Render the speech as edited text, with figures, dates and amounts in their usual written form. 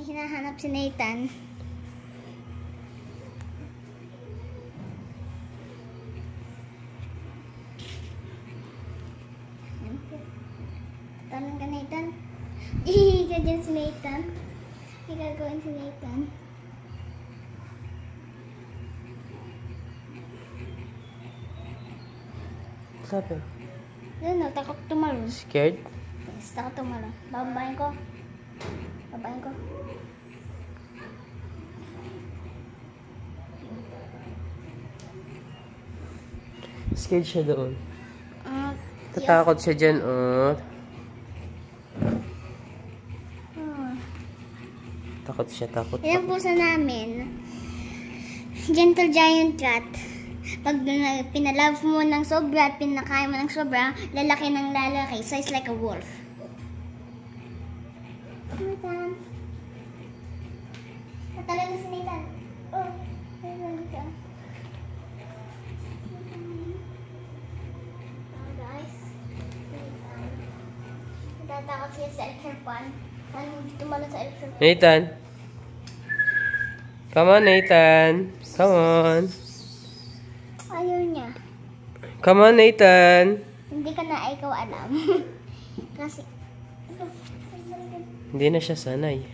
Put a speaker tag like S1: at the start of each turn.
S1: hinahanap si Nathan. Tanong ka, Nathan. Ihiga dyan si Nathan. Igagawin si Nathan.
S2: Sabi?
S1: Ano, takot tumalon.
S2: Scared?
S1: Yes, takot tumalon. Bababahin ko. Bababahin ko.
S2: Scared siya doon.
S1: Yes.
S2: Tatakot siya dyan, oh. Takot siya, takot.
S1: Yan ang pusa namin. Gentle giant cat. Pag pinalove mo ng sobra at pinakain mo ng sobra, lalaki ng lalaki. Size like a wolf. Nathan. Natalo na si Nathan. Oh, Nathan ka. Oh, guys. Nathan. Natatakot siya sa electric pan. Ano, tumalon sa electric pan.
S2: Nathan. Come on, Nathan. Come on.
S1: Ayaw niya.
S2: Come on, Nathan.
S1: Hindi ka na ikaw alam. Kasi,
S2: Hindi na siya sanay.